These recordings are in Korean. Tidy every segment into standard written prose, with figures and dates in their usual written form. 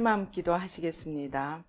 새마음 기도하시겠습니다.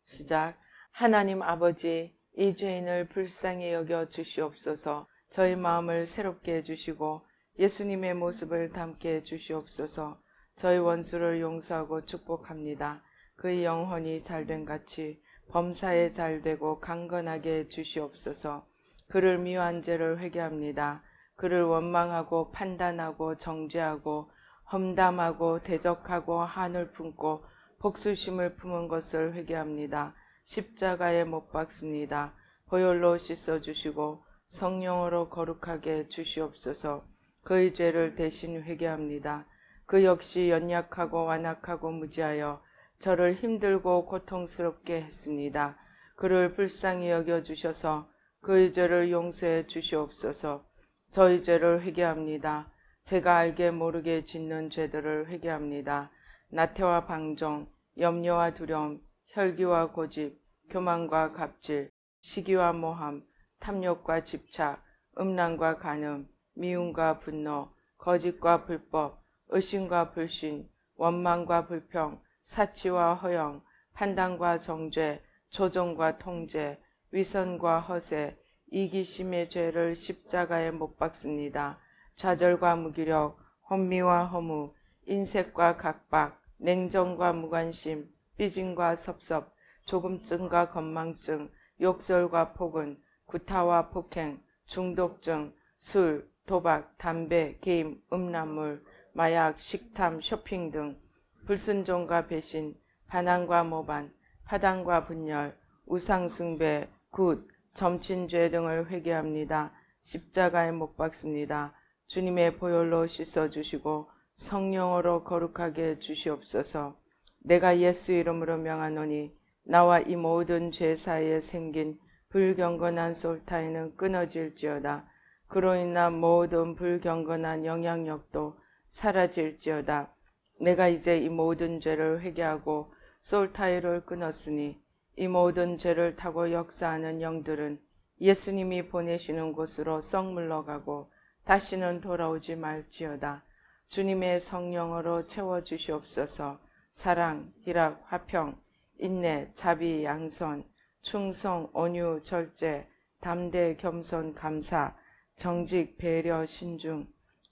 시작. 하나님 아버지, 이 죄인을 불쌍히 여겨 주시옵소서. 저희 마음을 새롭게 해주시고 예수님의 모습을 담게 해주시옵소서. 저희 원수를 용서하고 축복합니다. 그의 영혼이 잘된 같이 범사에 잘되고 강건하게 해주시옵소서. 그를 미워한 죄를 회개합니다. 그를 원망하고 판단하고 정죄하고 험담하고 대적하고 한을 품고 복수심을 품은 것을 회개합니다. 십자가에 못 박습니다. 보혈로 씻어주시고 성령으로 거룩하게 주시옵소서. 그의 죄를 대신 회개합니다. 그 역시 연약하고 완악하고 무지하여 저를 힘들고 고통스럽게 했습니다. 그를 불쌍히 여겨주셔서 그의 죄를 용서해 주시옵소서. 저희 죄를 회개합니다. 제가 알게 모르게 짓는 죄들을 회개합니다. 나태와 방종, 염려와 두려움, 혈기와 고집, 교만과 갑질, 시기와 모함, 탐욕과 집착, 음란과 간음, 미움과 분노, 거짓과 불법, 의심과 불신, 원망과 불평, 사치와 허영, 판단과 정죄, 조종과 통제, 위선과 허세, 이기심의 죄를 십자가에 못 박습니다. 좌절과 무기력, 혼미와 허무, 인색과 각박, 냉정과 무관심, 삐짐과 섭섭, 조금증과 건망증, 욕설과 폭언, 구타와 폭행, 중독증, 술, 도박, 담배, 게임, 음란물, 마약, 식탐, 쇼핑 등 불순종과 배신, 반항과 모반, 파당과 분열, 우상숭배, 굿, 점친죄 등을 회개합니다. 십자가에 못 박습니다. 주님의 보혈로 씻어주시고 성령으로 거룩하게 주시옵소서. 내가 예수 이름으로 명하노니 나와 이 모든 죄 사이에 생긴 불경건한 솔타이는 끊어질지어다. 그로 인한 모든 불경건한 영향력도 사라질지어다. 내가 이제 이 모든 죄를 회개하고 솔타이를 끊었으니 이 모든 죄를 타고 역사하는 영들은 예수님이 보내시는 곳으로 썩 물러가고 다시는 돌아오지 말지어다. 주님의 성령으로 채워주시옵소서. 사랑, 희락, 화평, 인내, 자비, 양선, 충성, 온유, 절제, 담대, 겸손, 감사, 정직, 배려, 신중,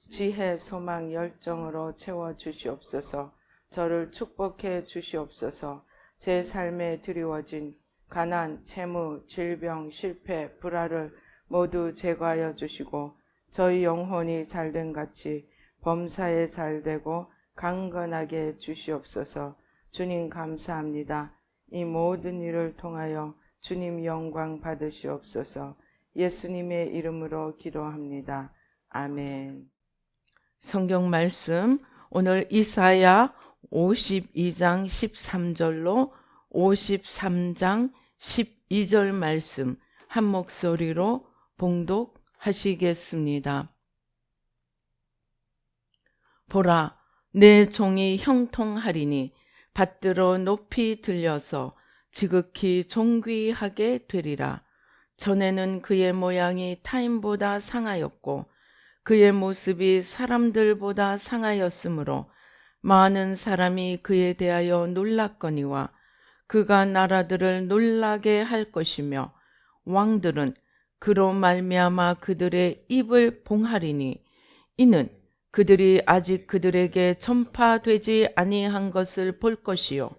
지혜, 소망, 열정으로 채워주시옵소서. 저를 축복해 주시옵소서. 제 삶에 드리워진 가난, 채무, 질병, 실패, 불화를 모두 제거하여 주시고 저희 영혼이 잘된 같이 범사에 잘되고 강건하게 주시옵소서. 주님 감사합니다. 이 모든 일을 통하여 주님 영광 받으시옵소서. 예수님의 이름으로 기도합니다. 아멘. 성경 말씀 오늘 이사야 52장 13절로 53장 12절 말씀 한 목소리로 봉독하시겠습니다. 보라, 내 종이 형통하리니 받들어 높이 들려서 지극히 존귀하게 되리라. 전에는 그의 모양이 타인보다 상하였고 그의 모습이 사람들보다 상하였으므로 많은 사람이 그에 대하여 놀랐거니와 그가 나라들을 놀라게 할 것이며 왕들은 그로 말미암아 그들의 입을 봉하리니 이는 그들이 아직 그들에게 전파되지 아니한 것을 볼 것이요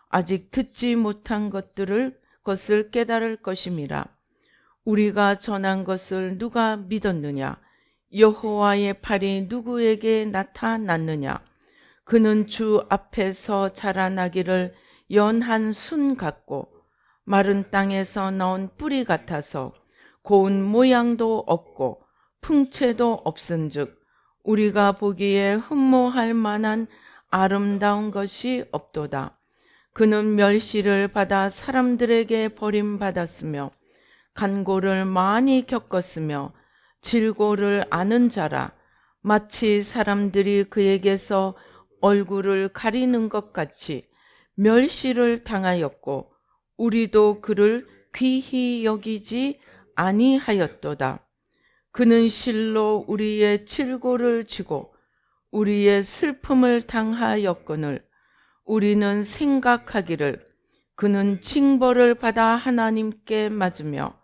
아직 듣지 못한 것을 깨달을 것임이라. 우리가 전한 것을 누가 믿었느냐? 여호와의 팔이 누구에게 나타났느냐? 그는 주 앞에서 자라나기를 연한 순 같고 마른 땅에서 나온 뿌리 같아서 고운 모양도 없고 풍채도 없은즉 우리가 보기에 흠모할 만한 아름다운 것이 없도다. 그는 멸시를 받아 사람들에게 버림받았으며 간고를 많이 겪었으며 질고를 아는 자라. 마치 사람들이 그에게서 얼굴을 가리는 것 같이 멸시를 당하였고 우리도 그를 귀히 여기지 아니하였도다. 그는 실로 우리의 질고를 지고 우리의 슬픔을 당하였거늘 우리는 생각하기를 그는 징벌을 받아 하나님께 맞으며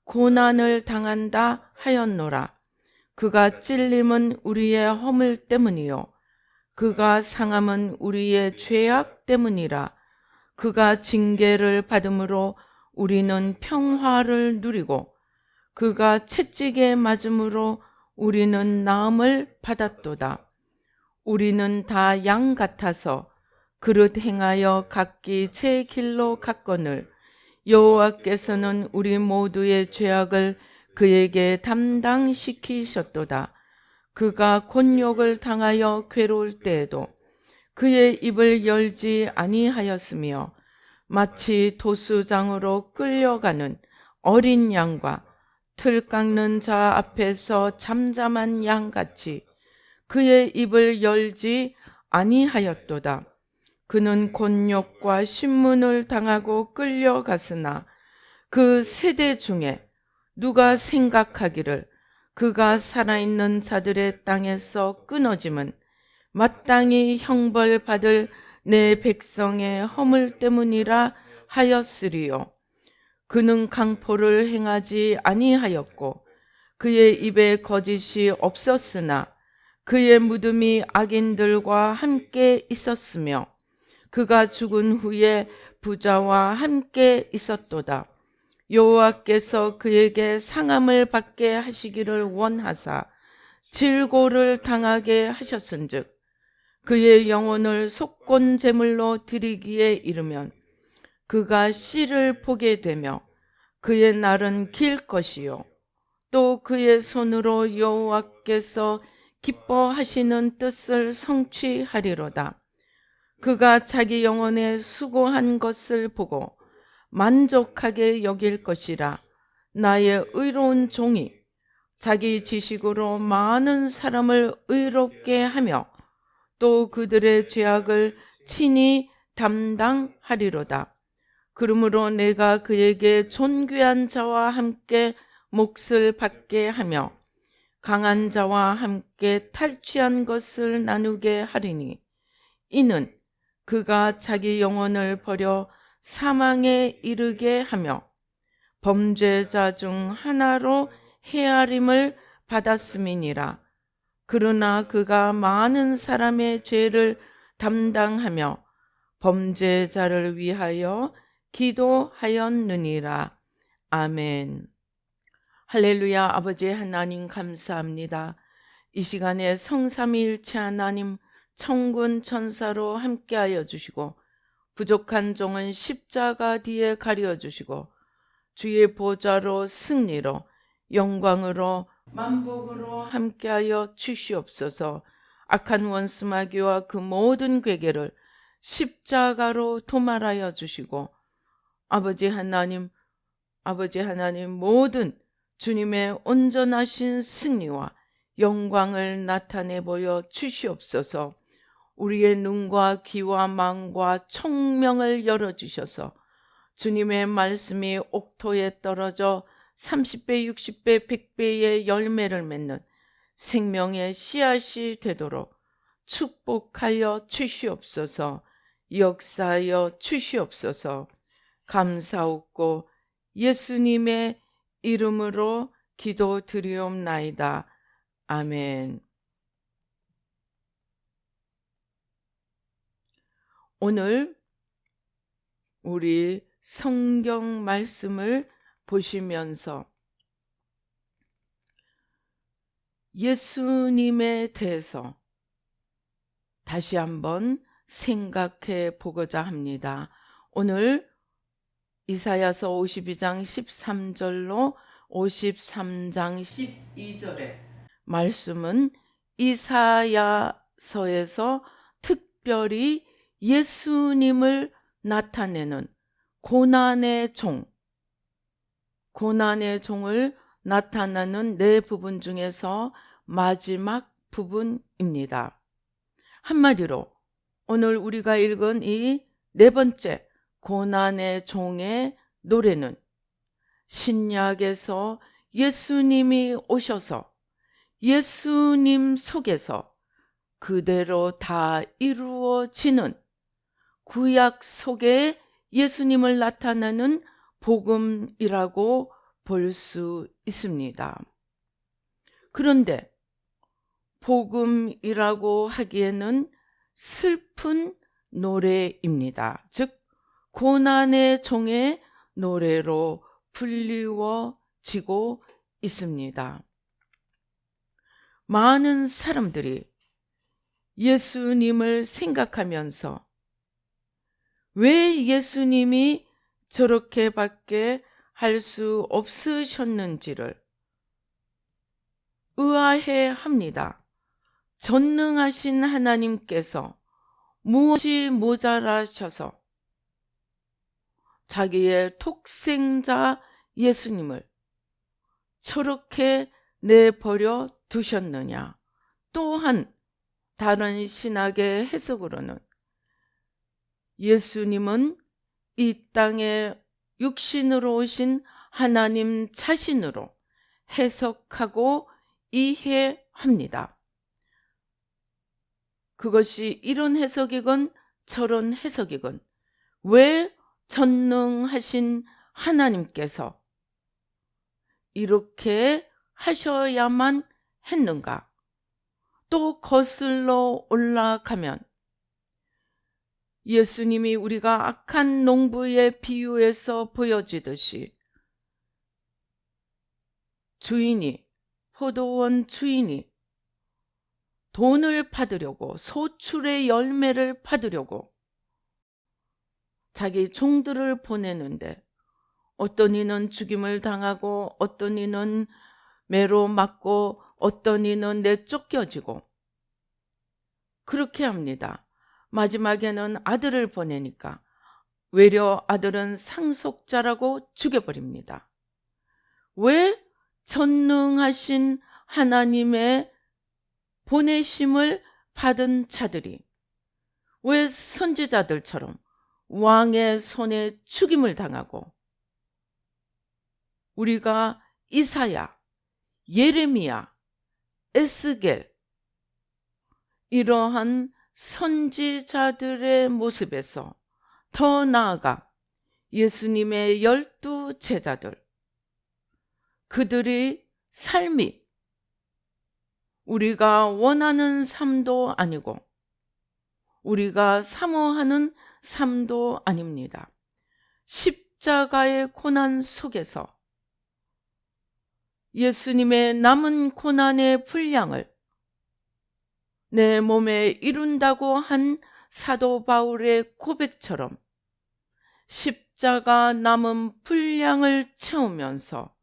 고난을 당한다 하였노라. 그가 찔림은 우리의 허물 때문이요 그가 상함은 우리의 죄악 때문이라. 그가 징계를 받음으로 우리는 평화를 누리고 그가 채찍에 맞음으로 우리는 나음을 받았도다. 우리는 다 양 같아서 그릇 행하여 각기 제 길로 갔거늘 여호와께서는 우리 모두의 죄악을 그에게 담당시키셨도다. 그가 곤욕을 당하여 괴로울 때에도 그의 입을 열지 아니하였으며 마치 도수장으로 끌려가는 어린 양과 틀 깎는 자 앞에서 잠잠한 양같이 그의 입을 열지 아니하였도다. 그는 곤욕과 신문을 당하고 끌려갔으나 그 세대 중에 누가 생각하기를 그가 살아있는 자들의 땅에서 끊어짐은 마땅히 형벌받을 내 백성의 허물 때문이라 하였으리요. 그는 강포를 행하지 아니하였고 그의 입에 거짓이 없었으나 그의 무덤이 악인들과 함께 있었으며 그가 죽은 후에 부자와 함께 있었도다. 여호와께서 그에게 상함을 받게 하시기를 원하사 질고를 당하게 하셨은즉 그의 영혼을 속건 제물로 드리기에 이르면 그가 씨를 보게 되며 그의 날은 길 것이요 또 그의 손으로 여호와께서 기뻐하시는 뜻을 성취하리로다. 그가 자기 영혼에 수고한 것을 보고 만족하게 여길 것이라. 나의 의로운 종이 자기 지식으로 많은 사람을 의롭게 하며 또 그들의 죄악을 친히 담당하리로다. 그러므로 내가 그에게 존귀한 자와 함께 몫을 받게 하며 강한 자와 함께 탈취한 것을 나누게 하리니 이는 그가 자기 영혼을 버려 사망에 이르게 하며 범죄자 중 하나로 헤아림을 받았음이니라. 그러나 그가 많은 사람의 죄를 담당하며 범죄자를 위하여 기도하였느니라. 아멘. 할렐루야. 아버지 하나님 감사합니다. 이 시간에 성삼위일체 하나님 천군 천사로 함께하여 주시고 부족한 종은 십자가 뒤에 가려 주시고 주의 보좌로 승리로 영광으로 만복으로 함께하여 주시옵소서. 악한 원수 마귀와 그 모든 괴계를 십자가로 도말하여 주시고 아버지 하나님 모든 주님의 온전하신 승리와 영광을 나타내 보여 주시옵소서. 우리의 눈과 귀와 마음과 총명을 열어주셔서 주님의 말씀이 옥토에 떨어져 30배, 60배, 100배의 열매를 맺는 생명의 씨앗이 되도록 축복하여 주시옵소서. 역사하여 주시옵소서. 감사옵고 예수님의 이름으로 기도드리옵나이다. 아멘. 오늘 우리 성경 말씀을 보시면서 예수님에 대해서 다시 한번 생각해 보고자 합니다. 오늘 이사야서 52장 13절로 53장 12절의 말씀은 이사야서에서 특별히 예수님을 나타내는 고난의 종을 나타나는 네 부분 중에서 마지막 부분입니다. 한마디로 오늘 우리가 읽은 이 네 번째 고난의 종의 노래는 신약에서 예수님이 오셔서 예수님 속에서 그대로 다 이루어지는 구약 속에 예수님을 나타내는 복음이라고 볼 수 있습니다. 그런데 복음이라고 하기에는 슬픈 노래입니다. 즉 고난의 종의 노래로 불리워지고 있습니다. 많은 사람들이 예수님을 생각하면서 왜 예수님이 저렇게밖에 할 수 없으셨는지를 의아해합니다. 전능하신 하나님께서 무엇이 모자라셔서 자기의 독생자 예수님을 저렇게 내버려 두셨느냐. 또한 다른 신학의 해석으로는 예수님은 이 땅에 육신으로 오신 하나님 자신으로 해석하고 이해합니다. 그것이 이런 해석이건 저런 해석이건 왜 전능하신 하나님께서 이렇게 하셔야만 했는가? 또 거슬러 올라가면 예수님이 우리가 악한 농부의 비유에서 보여지듯이 포도원 주인이 돈을 받으려고 소출의 열매를 받으려고 자기 종들을 보내는데 어떤 이는 죽임을 당하고 어떤 이는 매로 맞고 어떤 이는 내쫓겨지고 그렇게 합니다. 마지막에는 아들을 보내니까 외려 아들은 상속자라고 죽여버립니다. 왜 전능하신 하나님의 보내심을 받은 자들이 왜 선지자들처럼 왕의 손에 죽임을 당하고 우리가 이사야, 예레미야, 에스겔 이러한 선지자들의 모습에서 더 나아가 예수님의 12 제자들 그들의 삶이 우리가 원하는 삶도 아니고 우리가 사모하는 삶도 아닙니다. 십자가의 고난 속에서 예수님의 남은 고난의 분량을 내 몸에 이룬다고 한 사도 바울의 고백처럼 십자가 남은 분량을 채우면서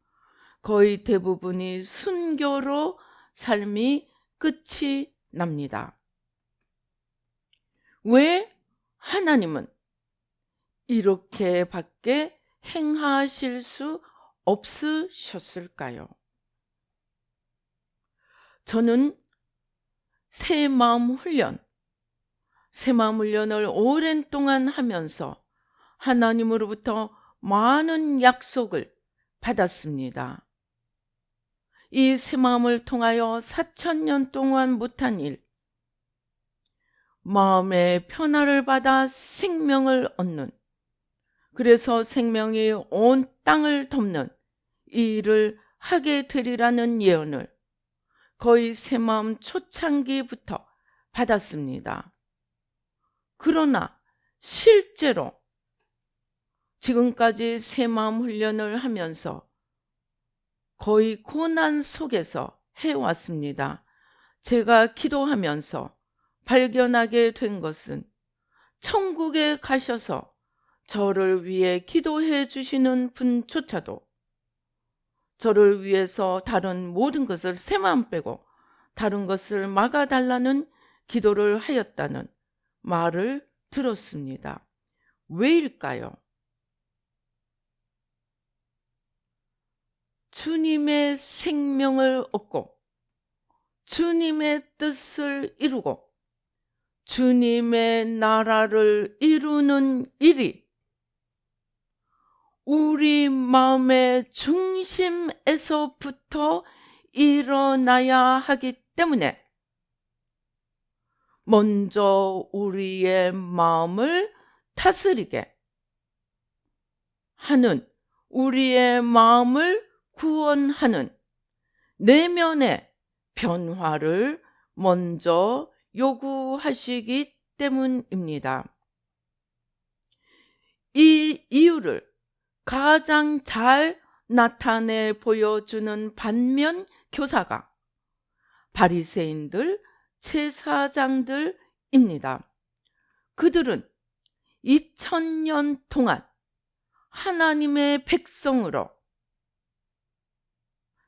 거의 대부분이 순교로 삶이 끝이 납니다. 왜 하나님은 이렇게밖에 행하실 수 없으셨을까요? 저는 새 마음 훈련을 오랜 동안 하면서 하나님으로부터 많은 약속을 받았습니다. 이 새 마음을 통하여 4000년 동안 못한 일, 마음의 변화를 받아 생명을 얻는, 그래서 생명이 온 땅을 덮는 이 일을 하게 되리라는 예언을 거의 새 마음 초창기부터 받았습니다. 그러나 실제로 지금까지 새 마음 훈련을 하면서 거의 고난 속에서 해왔습니다. 제가 기도하면서 발견하게 된 것은 천국에 가셔서 저를 위해 기도해 주시는 분조차도 저를 위해서 다른 모든 것을 새 마음 빼고 다른 것을 막아달라는 기도를 하였다는 말을 들었습니다. 왜일까요? 주님의 생명을 얻고 주님의 뜻을 이루고 주님의 나라를 이루는 일이 우리 마음의 중심에서부터 일어나야 하기 때문에 먼저 우리의 마음을 다스리게 하는, 우리의 마음을 구원하는 내면의 변화를 먼저 요구하시기 때문입니다. 이 이유를 가장 잘 나타내 보여주는 반면 교사가 바리새인들, 제사장들입니다. 그들은 2000년 동안 하나님의 백성으로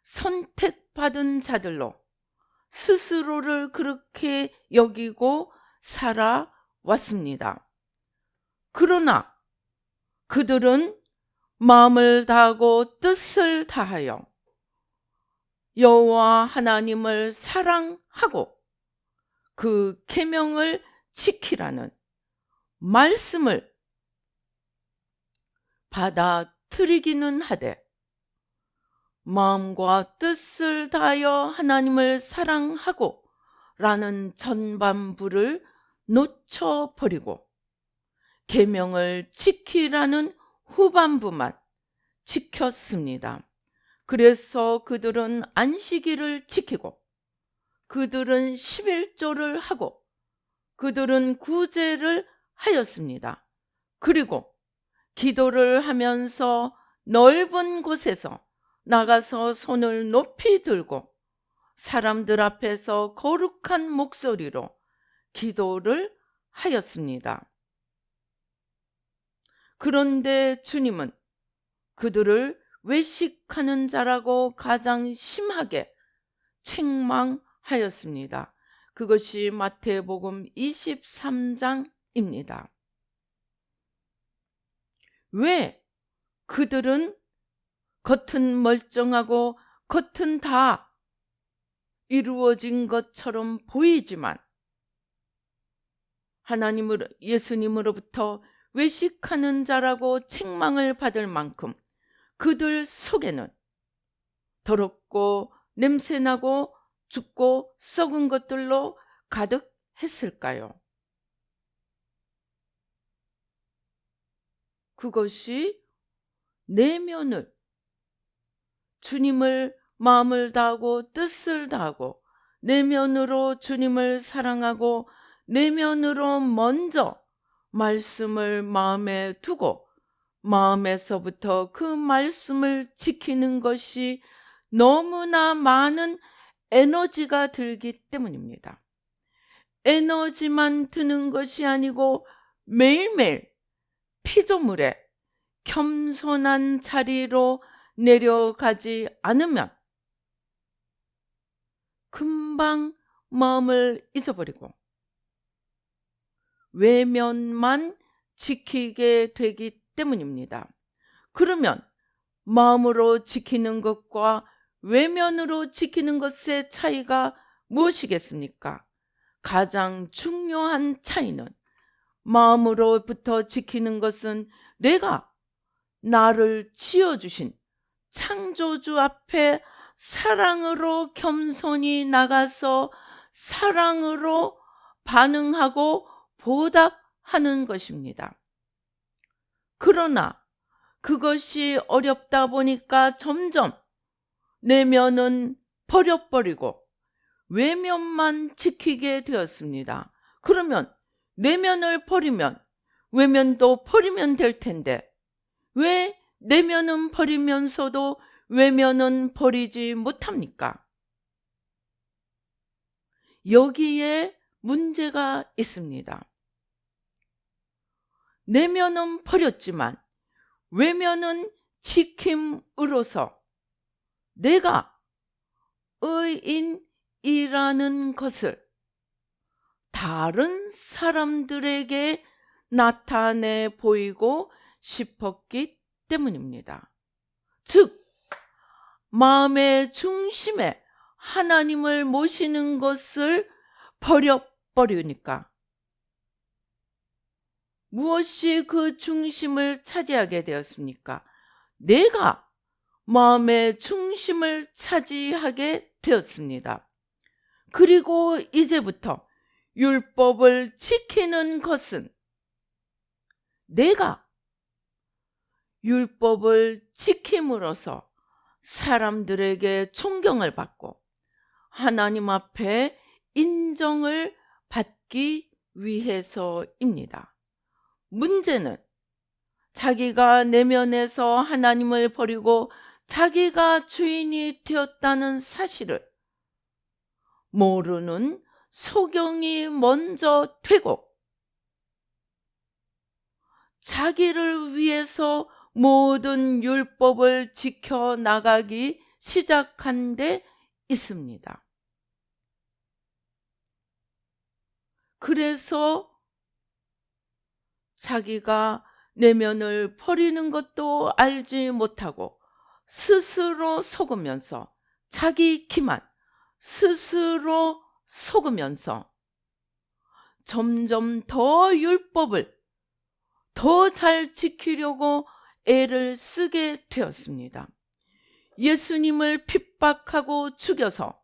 선택받은 자들로 스스로를 그렇게 여기고 살아왔습니다. 그러나 그들은 마음을 다하고 뜻을 다하여 여호와 하나님을 사랑하고 그 계명을 지키라는 말씀을 받아들이기는 하되 마음과 뜻을 다하여 하나님을 사랑하고 라는 전반부를 놓쳐버리고 계명을 지키라는 후반부만 지켰습니다. 그래서 그들은 안식일을 지키고 그들은 11조를 하고 그들은 구제를 하였습니다. 그리고 기도를 하면서 넓은 곳에서 나가서 손을 높이 들고 사람들 앞에서 거룩한 목소리로 기도를 하였습니다. 그런데 주님은 그들을 외식하는 자라고 가장 심하게 책망하였습니다. 그것이 마태복음 23장입니다. 왜 그들은 겉은 멀쩡하고 겉은 다 이루어진 것처럼 보이지만 예수님으로부터 외식하는 자라고 책망을 받을 만큼 그들 속에는 더럽고 냄새나고 죽고 썩은 것들로 가득했을까요? 그것이 내면을, 주님을 마음을 다하고 뜻을 다하고 내면으로 주님을 사랑하고 내면으로 먼저 말씀을 마음에 두고 마음에서부터 그 말씀을 지키는 것이 너무나 많은 에너지가 들기 때문입니다. 에너지만 드는 것이 아니고 매일매일 피조물에 겸손한 자리로 내려가지 않으면 금방 마음을 잊어버리고 외면만 지키게 되기 때문입니다. 그러면 마음으로 지키는 것과 외면으로 지키는 것의 차이가 무엇이겠습니까? 가장 중요한 차이는 마음으로부터 지키는 것은 내가 나를 지어주신 창조주 앞에 사랑으로 겸손히 나가서 사랑으로 반응하고 보답하는 것입니다. 그러나 그것이 어렵다 보니까 점점 내면은 버려버리고 외면만 지키게 되었습니다. 그러면 내면을 버리면 외면도 버리면 될 텐데 왜 내면은 버리면서도 외면은 버리지 못합니까? 여기에 문제가 있습니다. 내면은 버렸지만 외면은 지킴으로써 내가 의인이라는 것을 다른 사람들에게 나타내 보이고 싶었기 때문입니다. 즉, 마음의 중심에 하나님을 모시는 것을 버려버리니까 무엇이 그 중심을 차지하게 되었습니까? 내가 마음의 중심을 차지하게 되었습니다. 그리고 이제부터 율법을 지키는 것은 내가 율법을 지킴으로써 사람들에게 존경을 받고 하나님 앞에 인정을 받기 위해서입니다. 문제는 자기가 내면에서 하나님을 버리고 자기가 주인이 되었다는 사실을 모르는 소경이 먼저 되고 자기를 위해서 모든 율법을 지켜나가기 시작한 데 있습니다. 그래서 자기가 내면을 버리는 것도 알지 못하고 스스로 속으면서 자기 기만 스스로 속으면서 점점 더 율법을 더 잘 지키려고 애를 쓰게 되었습니다. 예수님을 핍박하고 죽여서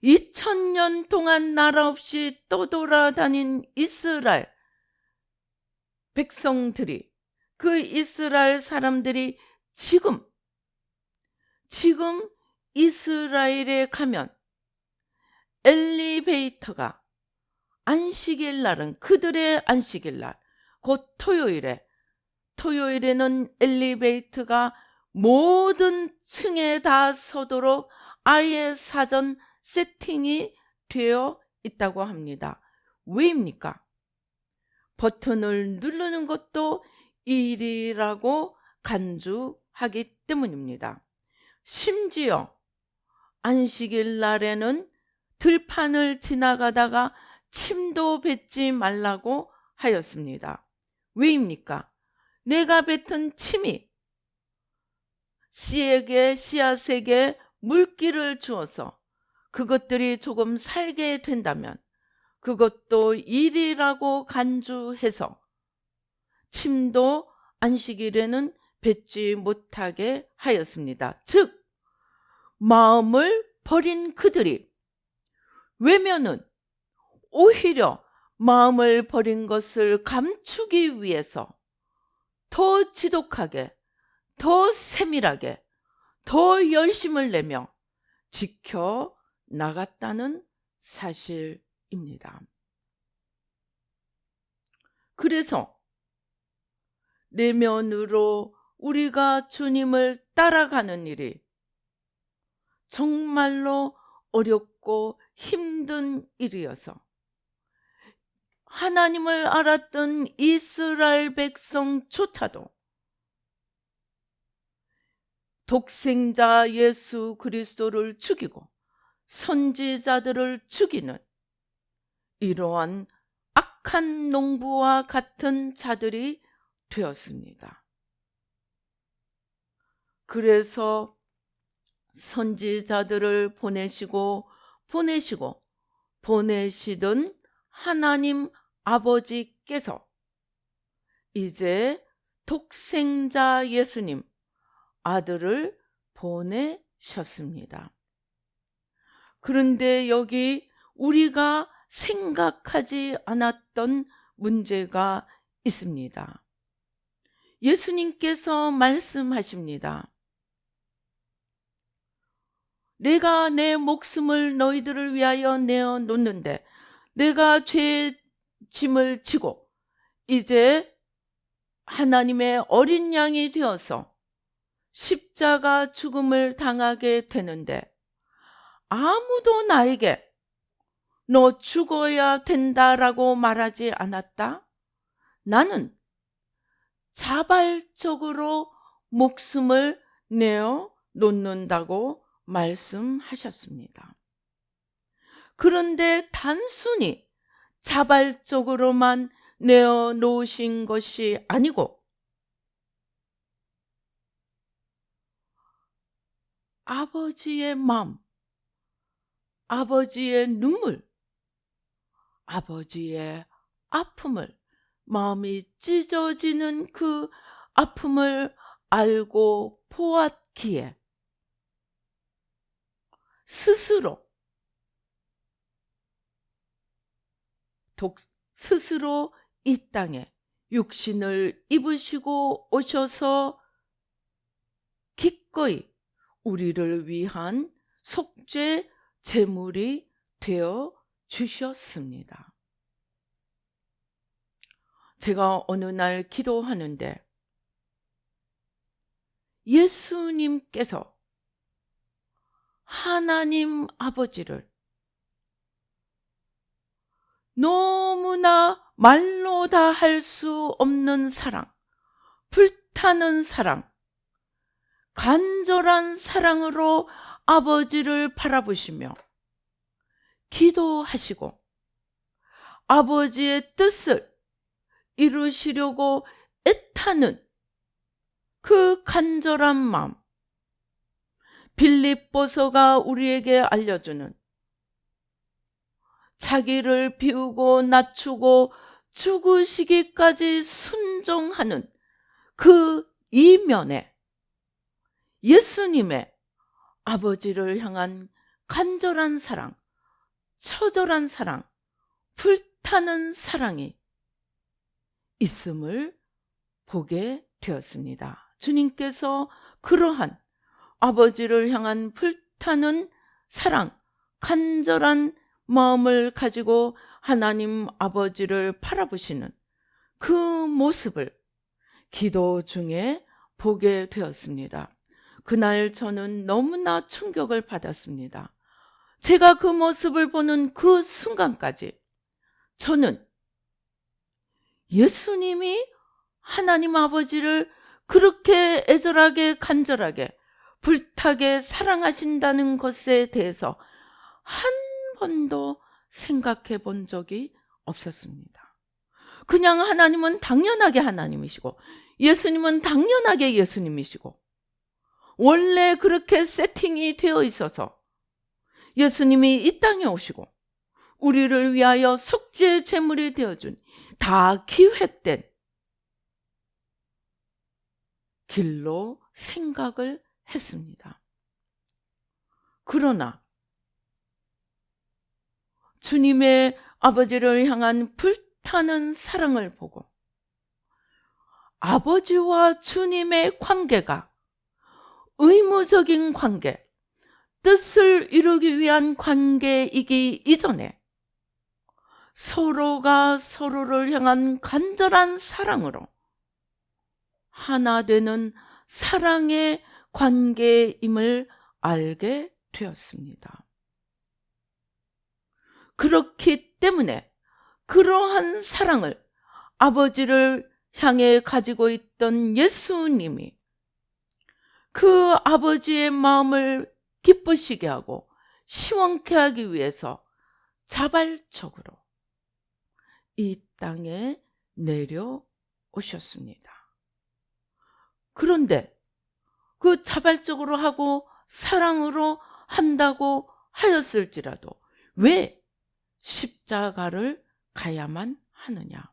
2000년 동안 나라 없이 떠돌아다닌 이스라엘 백성들이, 그 이스라엘 사람들이 지금 이스라엘에 가면 엘리베이터가 안식일 날은 그들의 안식일 날, 곧 토요일에는 엘리베이터가 모든 층에 다 서도록 아예 사전 세팅이 되어 있다고 합니다. 왜입니까? 버튼을 누르는 것도 일이라고 간주하기 때문입니다. 심지어 안식일 날에는 들판을 지나가다가 침도 뱉지 말라고 하였습니다. 왜입니까? 내가 뱉은 침이 씨앗에게 물기를 주어서 그것들이 조금 살게 된다면 그것도 일이라고 간주해서 침도 안식일에는 뱉지 못하게 하였습니다. 즉 마음을 버린 그들이 외면은 오히려 마음을 버린 것을 감추기 위해서 더 지독하게, 더 세밀하게, 더 열심을 내며 지켜 나갔다는 사실입니다. 그래서 내면으로 우리가 주님을 따라가는 일이 정말로 어렵고 힘든 일이어서 하나님을 알았던 이스라엘 백성조차도 독생자 예수 그리스도를 죽이고 선지자들을 죽이는 이러한 악한 농부와 같은 자들이 되었습니다. 그래서 선지자들을 보내시던 하나님 아버지께서 이제 독생자 예수님 아들을 보내셨습니다. 그런데 여기 우리가 생각하지 않았던 문제가 있습니다. 예수님께서 말씀하십니다. 내가 내 목숨을 너희들을 위하여 내어놓는데 내가 죄의 짐을 지고 이제 하나님의 어린 양이 되어서 십자가 죽음을 당하게 되는데 아무도 나에게 너 죽어야 된다라고 말하지 않았다? 나는 자발적으로 목숨을 내어 놓는다고 말씀하셨습니다. 그런데 단순히 자발적으로만 내어 놓으신 것이 아니고 아버지의 마음, 아버지의 눈물, 아버지의 아픔을, 마음이 찢어지는 그 아픔을 알고 보았기에 스스로 이 땅에 육신을 입으시고 오셔서 기꺼이 우리를 위한 속죄 제물이 되어 주셨습니다. 제가 어느 날 기도하는데 예수님께서 하나님 아버지를 너무나 말로 다 할 수 없는 사랑, 불타는 사랑, 간절한 사랑으로 아버지를 바라보시며 기도하시고 아버지의 뜻을 이루시려고 애타는 그 간절한 마음, 빌립보서가 우리에게 알려주는 자기를 비우고 낮추고 죽으시기까지 순종하는 그 이면에 예수님의 아버지를 향한 간절한 사랑, 처절한 사랑, 불타는 사랑이 있음을 보게 되었습니다. 주님께서 그러한 아버지를 향한 불타는 사랑, 간절한 마음을 가지고 하나님 아버지를 바라보시는 그 모습을 기도 중에 보게 되었습니다. 그날 저는 너무나 충격을 받았습니다. 제가 그 모습을 보는 그 순간까지 저는 예수님이 하나님 아버지를 그렇게 애절하게 간절하게 불타게 사랑하신다는 것에 대해서 한 번도 생각해 본 적이 없었습니다. 그냥 하나님은 당연하게 하나님이시고 예수님은 당연하게 예수님이시고 원래 그렇게 세팅이 되어 있어서 예수님이 이 땅에 오시고 우리를 위하여 속죄 제물이 되어준 다 기획된 길로 생각을 했습니다. 그러나 주님의 아버지를 향한 불타는 사랑을 보고 아버지와 주님의 관계가 의무적인 관계, 뜻을 이루기 위한 관계이기 이전에 서로가 서로를 향한 간절한 사랑으로 하나 되는 사랑의 관계임을 알게 되었습니다. 그렇기 때문에 그러한 사랑을 아버지를 향해 가지고 있던 예수님이 그 아버지의 마음을 기쁘시게 하고 시원케 하기 위해서 자발적으로 이 땅에 내려오셨습니다. 그런데 그 자발적으로 하고 사랑으로 한다고 하였을지라도 왜 십자가를 가야만 하느냐?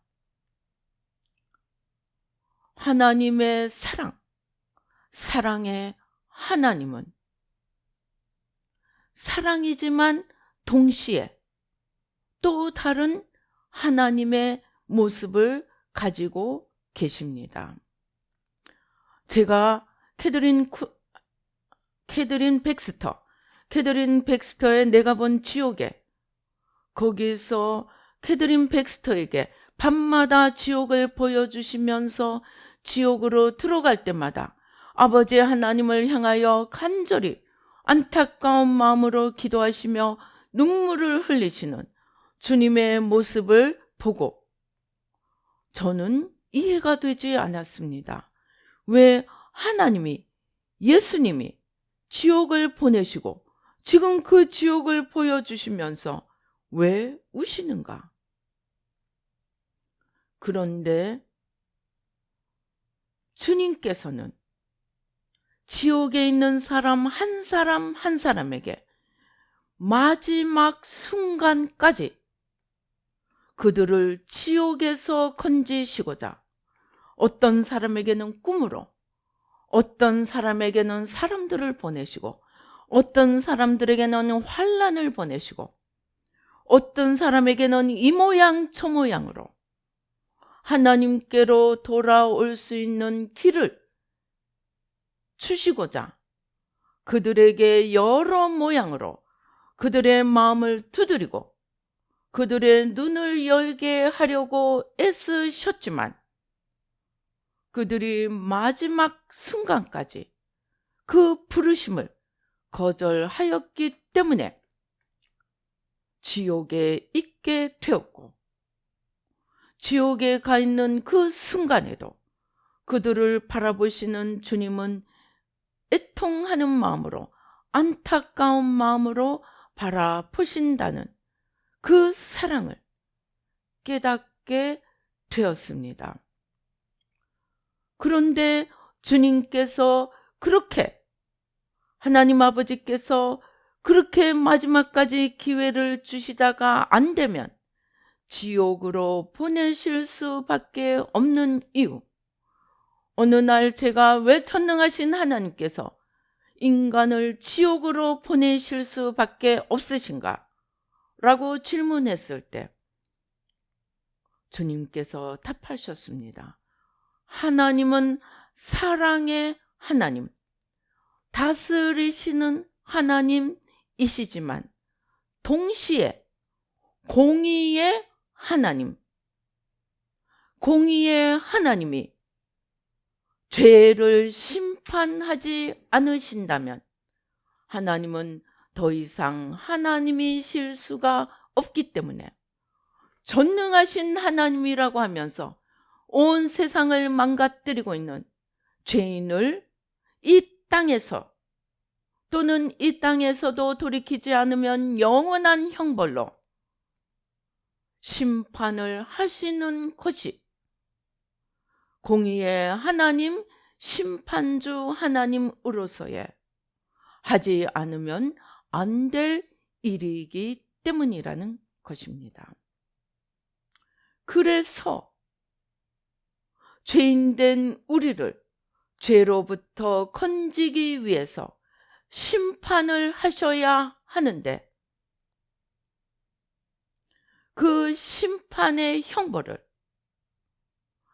하나님의 사랑, 사랑의 하나님은 사랑이지만 동시에 또 다른 하나님의 모습을 가지고 계십니다. 제가 캐더린 백스터의 내가 본 지옥에 거기서 캐더린 백스터에게 밤마다 지옥을 보여주시면서 지옥으로 들어갈 때마다 아버지 하나님을 향하여 간절히 안타까운 마음으로 기도하시며 눈물을 흘리시는 주님의 모습을 보고 저는 이해가 되지 않았습니다. 왜 하나님이, 예수님이 지옥을 보내시고 지금 그 지옥을 보여주시면서 왜 우시는가? 그런데 주님께서는 지옥에 있는 사람 한 사람에게 마지막 순간까지 그들을 지옥에서 건지시고자 어떤 사람에게는 꿈으로, 어떤 사람에게는 사람들을 보내시고, 어떤 사람들에게는 환난을 보내시고, 어떤 사람에게는 이 모양 저 모양으로 하나님께로 돌아올 수 있는 길을 주시고자 그들에게 여러 모양으로 그들의 마음을 두드리고 그들의 눈을 열게 하려고 애쓰셨지만 그들이 마지막 순간까지 그 부르심을 거절하였기 때문에 지옥에 있게 되었고, 지옥에 가 있는 그 순간에도 그들을 바라보시는 주님은 애통하는 마음으로, 안타까운 마음으로 바라보신다는 그 사랑을 깨닫게 되었습니다. 그런데 주님께서 그렇게, 하나님 아버지께서 그렇게 마지막까지 기회를 주시다가 안 되면 지옥으로 보내실 수밖에 없는 이유, 어느 날 제가 왜 전능하신 하나님께서 인간을 지옥으로 보내실 수밖에 없으신가? 라고 질문했을 때 주님께서 답하셨습니다. 하나님은 사랑의 하나님, 다스리시는 하나님이시지만 동시에 공의의 하나님, 공의의 하나님이 죄를 심판하지 않으신다면 하나님은 더 이상 하나님이실 수가 없기 때문에 전능하신 하나님이라고 하면서 온 세상을 망가뜨리고 있는 죄인을 이 땅에서 또는 이 땅에서도 돌이키지 않으면 영원한 형벌로 심판을 하시는 것이 공의의 하나님, 심판주 하나님으로서의 하지 않으면 안 될 일이기 때문이라는 것입니다. 그래서 죄인된 우리를 죄로부터 건지기 위해서 심판을 하셔야 하는데 그 심판의 형벌을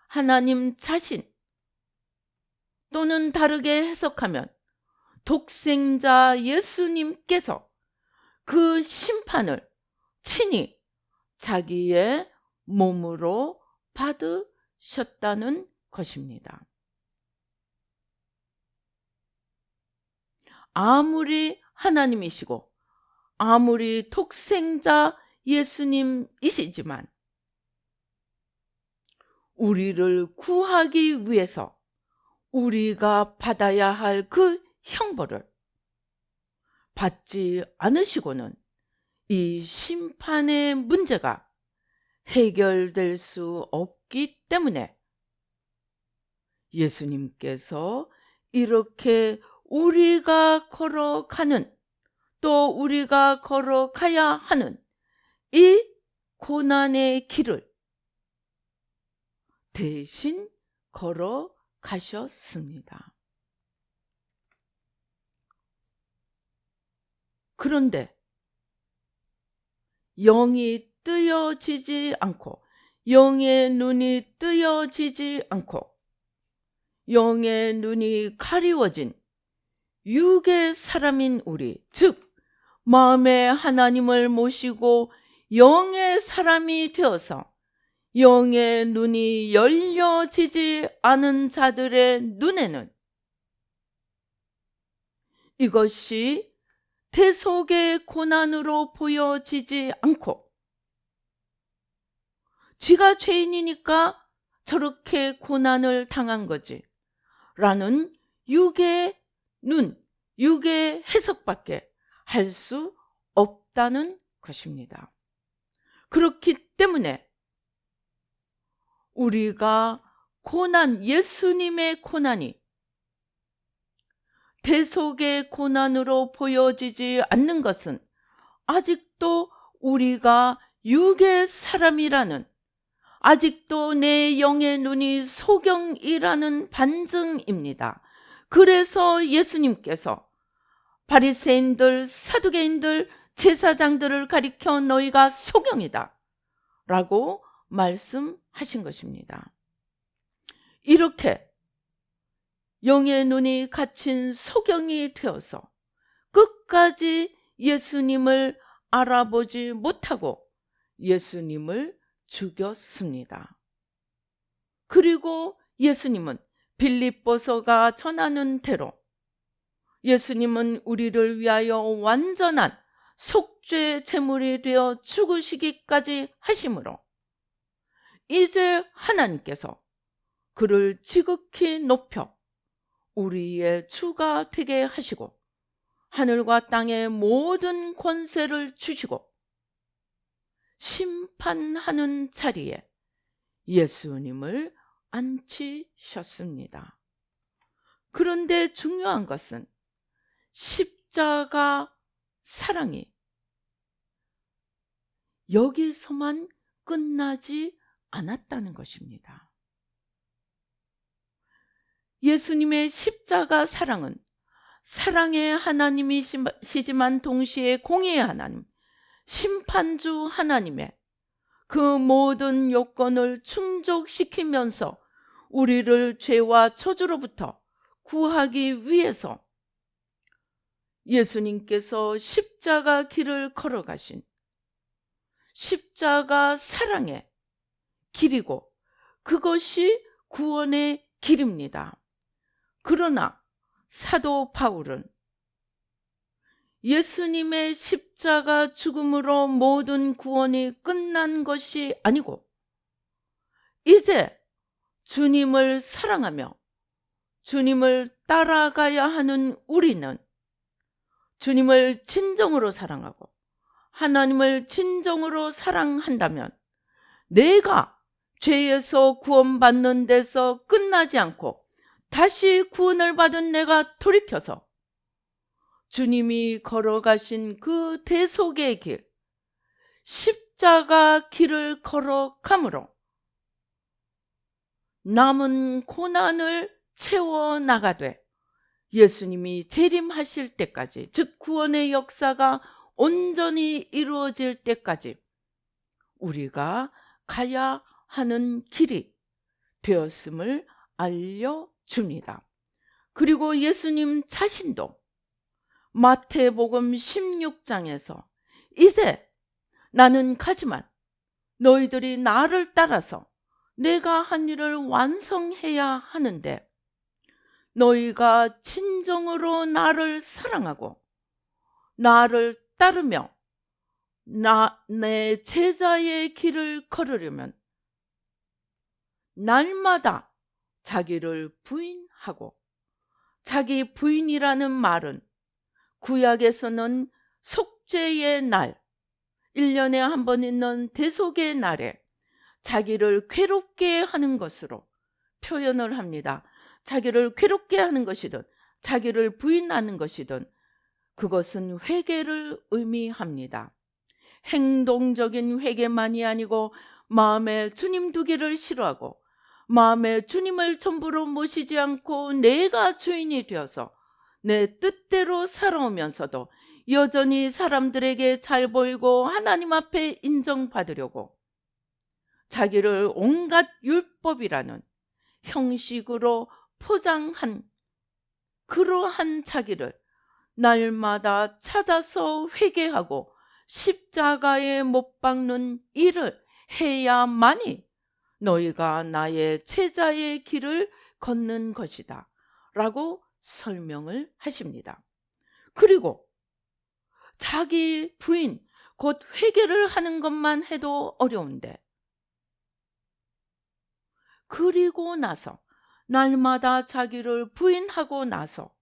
하나님 자신 또는 다르게 해석하면 독생자 예수님께서 그 심판을 친히 자기의 몸으로 받으셨다는 것입니다. 아무리 하나님이시고 아무리 독생자 예수님이시지만 우리를 구하기 위해서 우리가 받아야 할 그 형벌을 받지 않으시고는 이 심판의 문제가 해결될 수 없기 때문에 예수님께서 이렇게 우리가 걸어가는, 또 우리가 걸어가야 하는 이 고난의 길을 대신 걸어가셨습니다. 그런데 영이 뜨여지지 않고, 영의 눈이 뜨여지지 않고, 영의 눈이 가리워진 육의 사람인 우리, 즉 마음의 하나님을 모시고 영의 사람이 되어서 영의 눈이 열려지지 않은 자들의 눈에는 이것이 대속의 고난으로 보여지지 않고, 쥐가 죄인이니까 저렇게 고난을 당한 거지 라는 육의 눈, 육의 해석밖에 할 수 없다는 것입니다. 그렇기 때문에 우리가 고난, 예수님의 고난이 대속의 고난으로 보여지지 않는 것은 아직도 우리가 육의 사람이라는, 아직도 내 영의 눈이 소경이라는 반증입니다. 그래서 예수님께서 바리새인들, 사두개인들, 제사장들을 가리켜 너희가 소경이다 라고 하신 것입니다. 이렇게 영의 눈이 갇힌 소경이 되어서 끝까지 예수님을 알아보지 못하고 예수님을 죽였습니다. 그리고 예수님은 빌립보서가 전하는 대로 예수님은 우리를 위하여 완전한 속죄 제물이 되어 죽으시기까지 하심으로 이제 하나님께서 그를 지극히 높여 우리의 주가 되게 하시고 하늘과 땅의 모든 권세를 주시고 심판하는 자리에 예수님을 앉히셨습니다. 그런데 중요한 것은 십자가 사랑이 여기서만 끝나지 않았다는 것입니다. 예수님의 십자가 사랑은 사랑의 하나님이시지만 동시에 공의의 하나님, 심판주 하나님의 그 모든 요건을 충족시키면서 우리를 죄와 저주로부터 구하기 위해서 예수님께서 십자가 길을 걸어가신 십자가 사랑의 길이고 그것이 구원의 길입니다. 그러나 사도 바울은 예수님의 십자가 죽음으로 모든 구원이 끝난 것이 아니고 이제 주님을 사랑하며 주님을 따라가야 하는 우리는 주님을 진정으로 사랑하고 하나님을 진정으로 사랑한다면 내가 죄에서 구원받는 데서 끝나지 않고 다시 구원을 받은 내가 돌이켜서 주님이 걸어가신 그 대속의 길, 십자가 길을 걸어가므로 남은 고난을 채워나가되 예수님이 재림하실 때까지, 즉 구원의 역사가 온전히 이루어질 때까지 우리가 가야 하는 길이 되었음을 알려줍니다. 그리고 예수님 자신도 마태복음 16장에서 이제 나는 가지만 너희들이 나를 따라서 내가 한 일을 완성해야 하는데 너희가 진정으로 나를 사랑하고 나를 따르며 내 제자의 길을 걸으려면 날마다 자기를 부인하고, 자기 부인이라는 말은 구약에서는 속죄의 날, 1년에 한 번 있는 대속의 날에 자기를 괴롭게 하는 것으로 표현을 합니다. 자기를 괴롭게 하는 것이든 자기를 부인하는 것이든 그것은 회개를 의미합니다. 행동적인 회개만이 아니고 마음에 주님 두기를 싫어하고 마음에 주님을 전부로 모시지 않고 내가 주인이 되어서 내 뜻대로 살아오면서도 여전히 사람들에게 잘 보이고 하나님 앞에 인정받으려고 자기를 온갖 율법이라는 형식으로 포장한 그러한 자기를 날마다 찾아서 회개하고 십자가에 못 박는 일을 해야만이 너희가 나의 제자의 길을 걷는 것이다 라고 설명을 하십니다. 그리고 자기 부인 곧 회개를 하는 것만 해도 어려운데 그리고 나서 날마다 자기를 부인하고 나서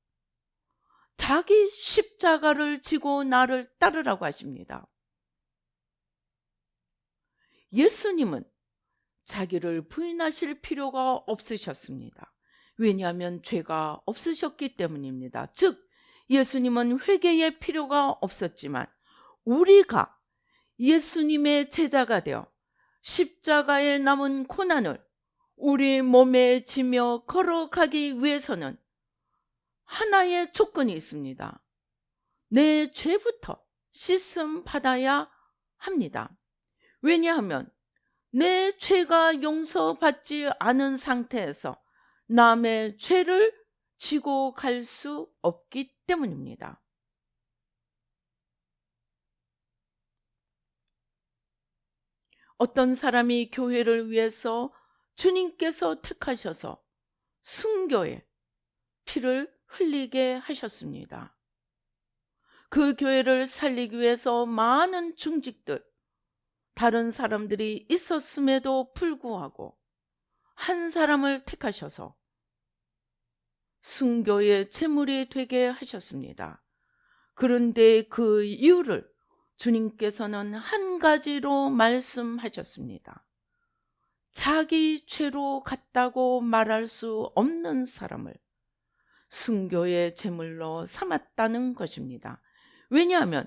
자기 십자가를 지고 나를 따르라고 하십니다. 예수님은 자기를 부인하실 필요가 없으셨습니다. 왜냐하면 죄가 없으셨기 때문입니다. 즉 예수님은 회개의 필요가 없었지만 우리가 예수님의 제자가 되어 십자가에 남은 고난을 우리 몸에 지며 걸어가기 위해서는 하나의 조건이 있습니다. 내 죄부터 씻음 받아야 합니다. 왜냐하면 내 죄가 용서받지 않은 상태에서 남의 죄를 지고 갈 수 없기 때문입니다. 어떤 사람이 교회를 위해서 주님께서 택하셔서 순교의 피를 흘리게 하셨습니다. 그 교회를 살리기 위해서 많은 중직들, 다른 사람들이 있었음에도 불구하고 한 사람을 택하셔서 순교의 제물이 되게 하셨습니다. 그런데 그 이유를 주님께서는 한 가지로 말씀하셨습니다. 자기 죄로 갔다고 말할 수 없는 사람을 순교의 제물로 삼았다는 것입니다. 왜냐하면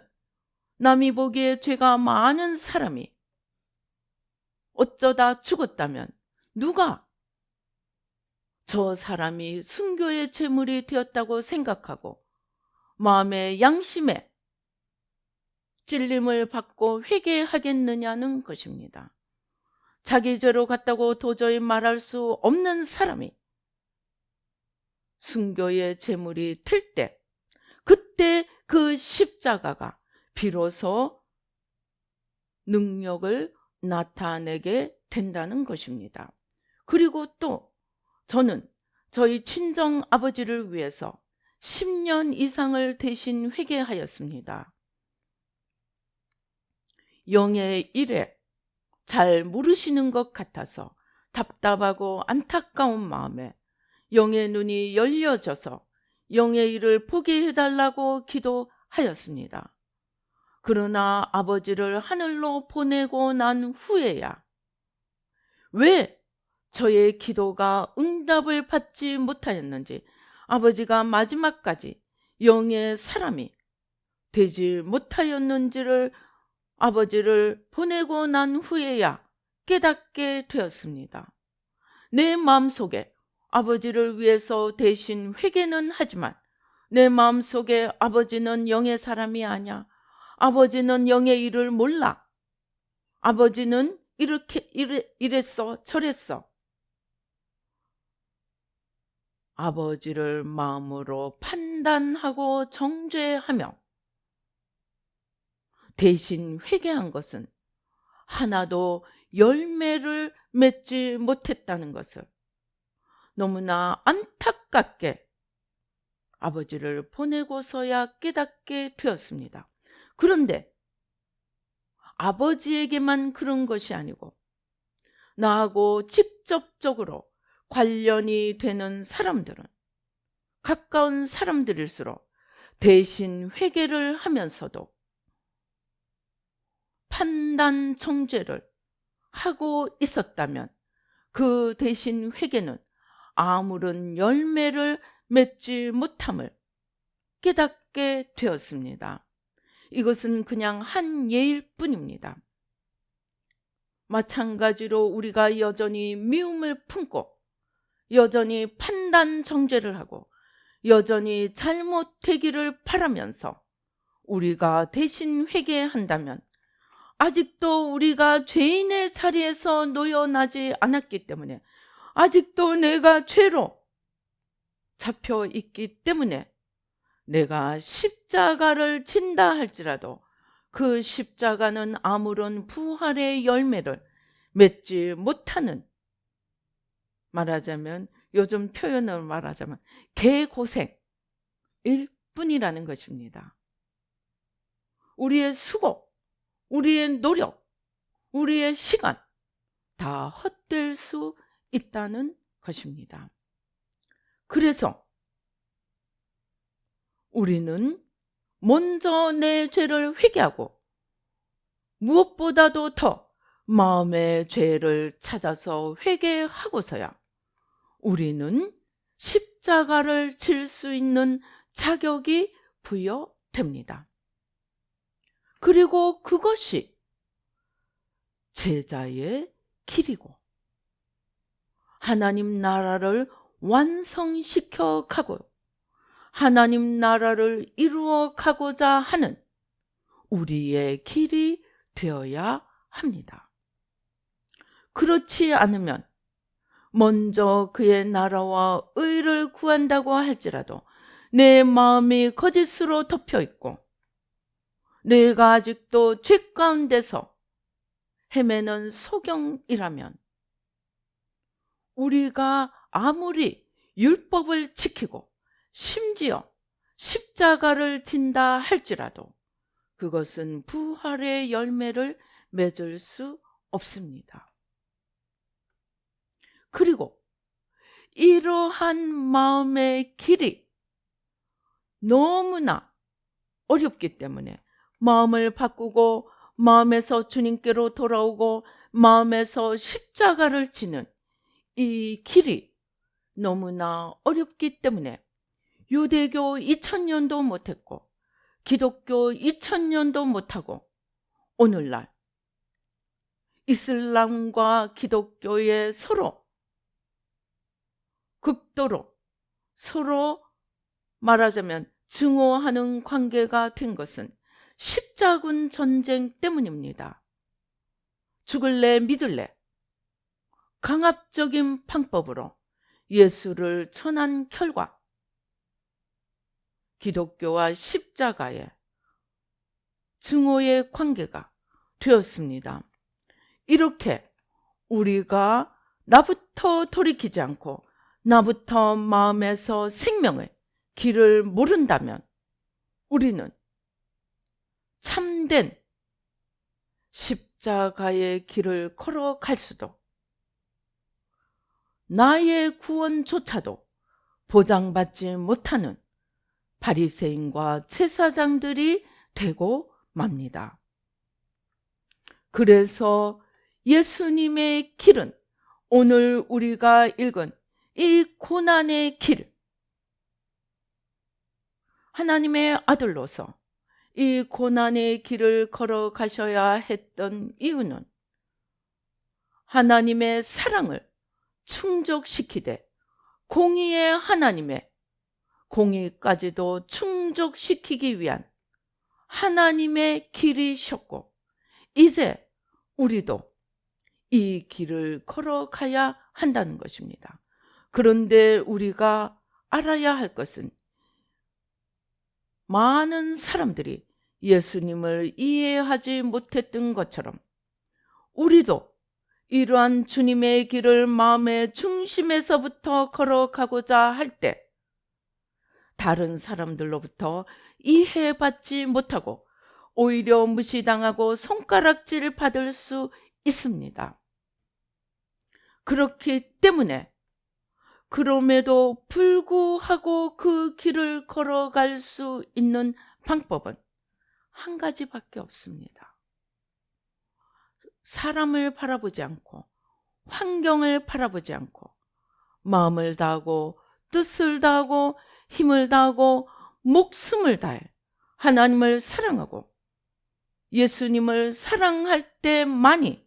남이 보기에 죄가 많은 사람이 어쩌다 죽었다면 누가 저 사람이 순교의 제물이 되었다고 생각하고 마음의 양심에 찔림을 받고 회개하겠느냐는 것입니다. 자기 죄로 갔다고 도저히 말할 수 없는 사람이 순교의 제물이 될 때, 그때 그 십자가가 비로소 능력을 나타내게 된다는 것입니다. 그리고 또 저는 저희 친정 아버지를 위해서 10년 이상을 대신 회개하였습니다. 영의 일에 잘 모르시는 것 같아서 답답하고 안타까운 마음에 영의 눈이 열려져서 영의 일을 보게 해달라고 기도하였습니다. 그러나 아버지를 하늘로 보내고 난 후에야 왜 저의 기도가 응답을 받지 못하였는지, 아버지가 마지막까지 영의 사람이 되지 못하였는지를 아버지를 보내고 난 후에야 깨닫게 되었습니다. 내 마음속에 아버지를 위해서 대신 회개는 하지만 내 마음속에 아버지는 영의 사람이 아니야. 아버지는 영의 일을 몰라. 아버지는 이렇게 이랬어 저랬어. 아버지를 마음으로 판단하고 정죄하며 대신 회개한 것은 하나도 열매를 맺지 못했다는 것을 너무나 안타깝게 아버지를 보내고서야 깨닫게 되었습니다. 그런데 아버지에게만 그런 것이 아니고 나하고 직접적으로 관련이 되는 사람들은 가까운 사람들일수록 대신 회개를 하면서도 판단 정죄를 하고 있었다면 그 대신 회개는 아무런 열매를 맺지 못함을 깨닫게 되었습니다. 이것은 그냥 한 예일 뿐입니다. 마찬가지로 우리가 여전히 미움을 품고 여전히 판단 정죄를 하고 여전히 잘못되기를 바라면서 우리가 대신 회개한다면 아직도 우리가 죄인의 자리에서 놓여나지 않았기 때문에, 아직도 내가 죄로 잡혀 있기 때문에 내가 십자가를 진다 할지라도 그 십자가는 아무런 부활의 열매를 맺지 못하는, 말하자면 요즘 표현으로 말하자면 개고생일 뿐이라는 것입니다. 우리의 수고, 우리의 노력, 우리의 시간 다 헛될 수 있다는 것입니다. 그래서 우리는 먼저 내 죄를 회개하고 무엇보다도 더 마음의 죄를 찾아서 회개하고서야 우리는 십자가를 질 수 있는 자격이 부여됩니다. 그리고 그것이 제자의 길이고 하나님 나라를 완성시켜 가고 하나님 나라를 이루어 가고자 하는 우리의 길이 되어야 합니다. 그렇지 않으면 먼저 그의 나라와 의를 구한다고 할지라도 내 마음이 거짓으로 덮여 있고 내가 아직도 죄 가운데서 헤매는 소경이라면 우리가 아무리 율법을 지키고 심지어 십자가를 진다 할지라도 그것은 부활의 열매를 맺을 수 없습니다. 그리고 이러한 마음의 길이 너무나 어렵기 때문에 마음을 바꾸고 마음에서 주님께로 돌아오고 마음에서 십자가를 지는 이 길이 너무나 어렵기 때문에 유대교 2000년도 못했고 기독교 2000년도 못하고 오늘날 이슬람과 기독교의 서로 극도로 서로 말하자면 증오하는 관계가 된 것은 십자군 전쟁 때문입니다. 죽을래 믿을래 강압적인 방법으로 예수를 전한 결과 기독교와 십자가의 증오의 관계가 되었습니다. 이렇게 우리가 나부터 돌이키지 않고 나부터 마음에서 생명의 길을 모른다면 우리는 참된 십자가의 길을 걸어갈 수도 나의 구원조차도 보장받지 못하는 바리새인과 제사장들이 되고 맙니다. 그래서 예수님의 길은 오늘 우리가 읽은 이 고난의 길, 하나님의 아들로서 이 고난의 길을 걸어가셔야 했던 이유는 하나님의 사랑을 충족시키되 공의의 하나님의 공의까지도 충족시키기 위한 하나님의 길이셨고 이제 우리도 이 길을 걸어가야 한다는 것입니다. 그런데 우리가 알아야 할 것은 많은 사람들이 예수님을 이해하지 못했던 것처럼 우리도 이러한 주님의 길을 마음의 중심에서부터 걸어가고자 할 때 다른 사람들로부터 이해받지 못하고 오히려 무시당하고 손가락질 받을 수 있습니다. 그렇기 때문에 그럼에도 불구하고 그 길을 걸어갈 수 있는 방법은 한 가지밖에 없습니다. 사람을 바라보지 않고 환경을 바라보지 않고 마음을 다하고 뜻을 다하고 힘을 다하고 목숨을 다해 하나님을 사랑하고 예수님을 사랑할 때만이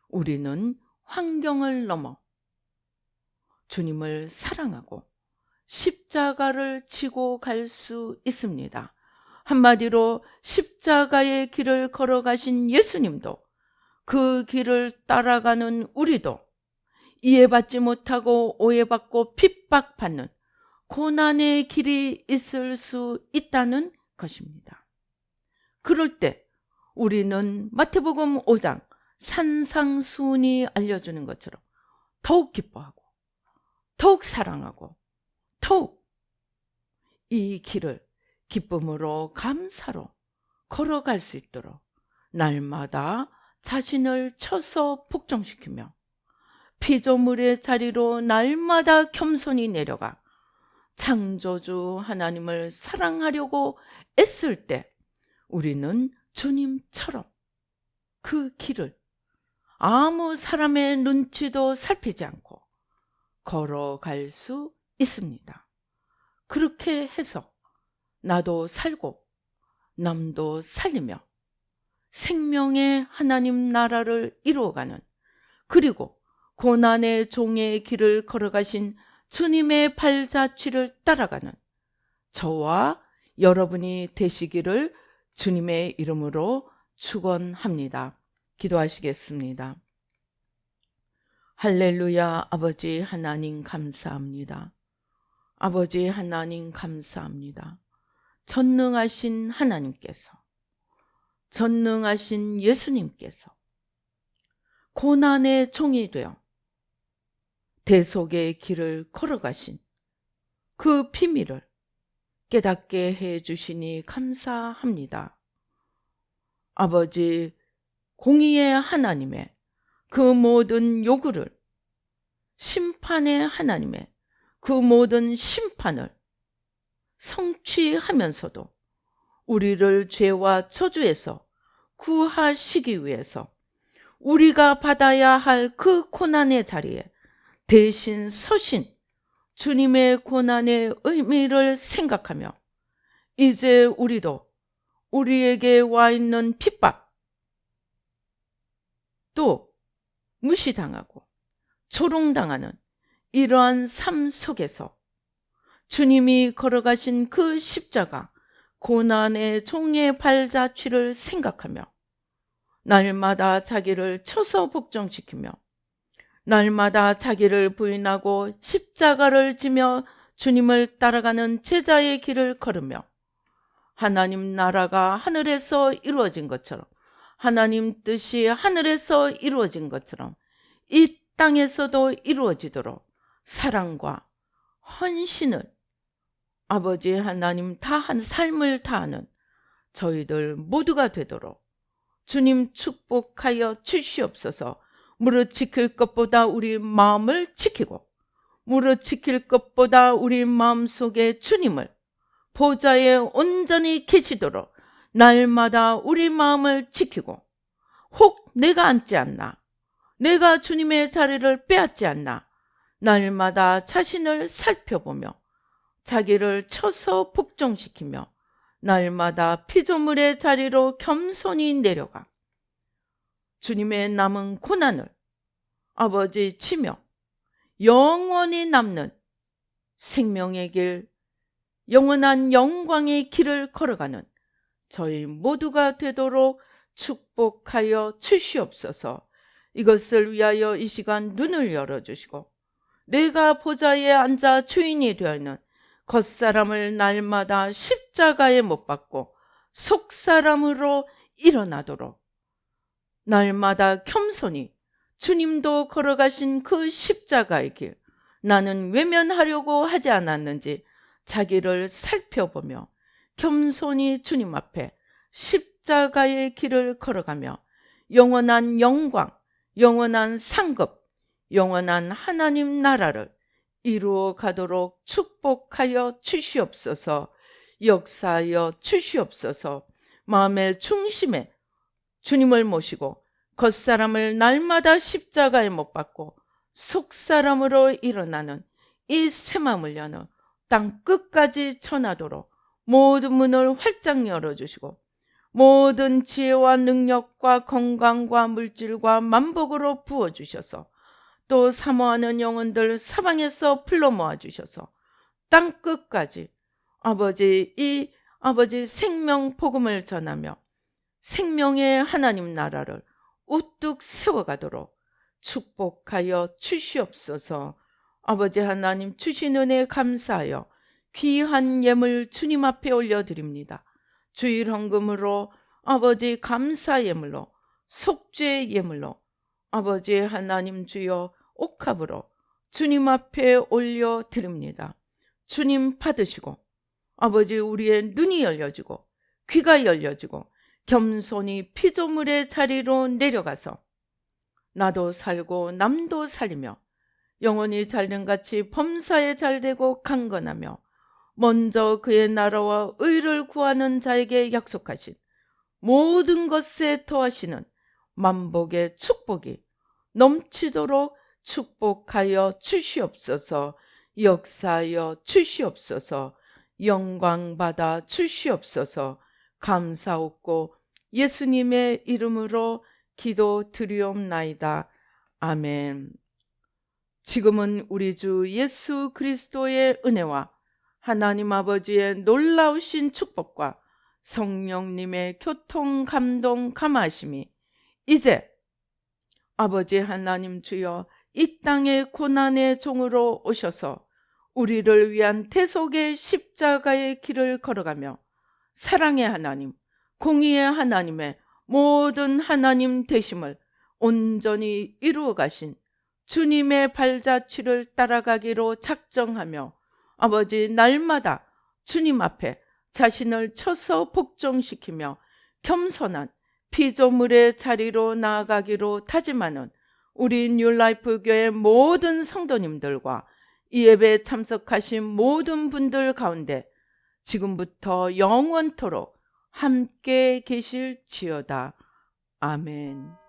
우리는 환경을 넘어 주님을 사랑하고 십자가를 지고 갈 수 있습니다. 한마디로 십자가의 길을 걸어가신 예수님도 그 길을 따라가는 우리도 이해받지 못하고 오해받고 핍박받는 고난의 길이 있을 수 있다는 것입니다. 그럴 때 우리는 마태복음 5장 산상수훈이 알려주는 것처럼 더욱 기뻐하고 더욱 사랑하고 더욱 이 길을 기쁨으로 감사로 걸어갈 수 있도록 날마다 자신을 쳐서 복종시키며 피조물의 자리로 날마다 겸손히 내려가 창조주 하나님을 사랑하려고 애쓸 때 우리는 주님처럼 그 길을 아무 사람의 눈치도 살피지 않고 걸어갈 수 있습니다. 그렇게 해서 나도 살고 남도 살리며 생명의 하나님 나라를 이루어가는 그리고 고난의 종의 길을 걸어가신 주님의 발자취를 따라가는 저와 여러분이 되시기를 주님의 이름으로 축원합니다. 기도하시겠습니다. 할렐루야. 아버지 하나님 감사합니다. 아버지 하나님 감사합니다. 전능하신 하나님께서, 전능하신 예수님께서 고난의 종이 되어 대속의 길을 걸어가신 그 비밀을 깨닫게 해주시니 감사합니다. 아버지, 공의의 하나님의 그 모든 요구를, 심판의 하나님의 그 모든 심판을 성취하면서도 우리를 죄와 저주에서 구하시기 위해서 우리가 받아야 할 그 고난의 자리에 대신 서신 주님의 고난의 의미를 생각하며 이제 우리도 우리에게 와 있는 핍박, 또 무시당하고 조롱당하는 이러한 삶 속에서 주님이 걸어가신 그 십자가, 고난의 종의 발자취를 생각하며 날마다 자기를 쳐서 복종시키며 날마다 자기를 부인하고 십자가를 지며 주님을 따라가는 제자의 길을 걸으며 하나님 나라가 하늘에서 이루어진 것처럼, 하나님 뜻이 하늘에서 이루어진 것처럼 이 땅에서도 이루어지도록 사랑과 헌신을 아버지 하나님 다한 삶을 다하는 저희들 모두가 되도록 주님 축복하여 주시옵소서. 무릇 지킬 것보다 우리 마음을 지키고 무릇 지킬 것보다 우리 마음속에 주님을 보좌에 온전히 계시도록 날마다 우리 마음을 지키고, 혹 내가 앉지 않나, 내가 주님의 자리를 빼앗지 않나, 날마다 자신을 살펴보며 자기를 쳐서 복종시키며 날마다 피조물의 자리로 겸손히 내려가 주님의 남은 고난을 아버지 치며 영원히 남는 생명의 길, 영원한 영광의 길을 걸어가는 저희 모두가 되도록 축복하여 주시옵소서. 이것을 위하여 이 시간 눈을 열어주시고 내가 보좌에 앉아 주인이 되어 있는 겉사람을 날마다 십자가에 못 박고 속사람으로 일어나도록 날마다 겸손히 주님도 걸어가신 그 십자가의 길, 나는 외면하려고 하지 않았는지 자기를 살펴보며 겸손히 주님 앞에 십자가의 길을 걸어가며 영원한 영광, 영원한 상급, 영원한 하나님 나라를 이루어 가도록 축복하여 주시옵소서. 역사하여 주시옵소서. 마음의 중심에 주님을 모시고 겉사람을 날마다 십자가에 못 박고 속사람으로 일어나는 이 새마음을 여는 땅 끝까지 전하도록 모든 문을 활짝 열어주시고 모든 지혜와 능력과 건강과 물질과 만복으로 부어주셔서 또 사모하는 영혼들 사방에서 불러 모아주셔서 땅 끝까지 아버지 생명 복음을 전하며 생명의 하나님 나라를 우뚝 세워가도록 축복하여 주시옵소서. 아버지 하나님 주신 은혜 감사하여 귀한 예물 주님 앞에 올려드립니다. 주일 헌금으로 아버지 감사 예물로 속죄 예물로 아버지 하나님 주여 옥합으로 주님 앞에 올려드립니다. 주님 받으시고 아버지 우리의 눈이 열려지고 귀가 열려지고 겸손히 피조물의 자리로 내려가서 나도 살고 남도 살리며 영원히 잘됨같이 범사에 잘되고 강건하며 먼저 그의 나라와 의를 구하는 자에게 약속하신 모든 것에 더하시는 만복의 축복이 넘치도록 축복하여 주시옵소서. 역사하여 주시옵소서. 영광받아 주시옵소서. 감사옵고 예수님의 이름으로 기도드리옵나이다. 아멘. 지금은 우리 주 예수 그리스도의 은혜와 하나님 아버지의 놀라우신 축복과 성령님의 교통, 감동, 감하심이 이제 아버지 하나님 주여, 이 땅의 고난의 종으로 오셔서 우리를 위한 대속의 십자가의 길을 걸어가며 사랑의 하나님, 공의의 하나님의 모든 하나님 되심을 온전히 이루어 가신 주님의 발자취를 따라가기로 작정하며 아버지, 날마다 주님 앞에 자신을 쳐서 복종시키며 겸손한 피조물의 자리로 나아가기로 다짐하는 우리 뉴라이프 교회 모든 성도님들과 이 예배에 참석하신 모든 분들 가운데 지금부터 영원토록 함께 계실지어다. 아멘.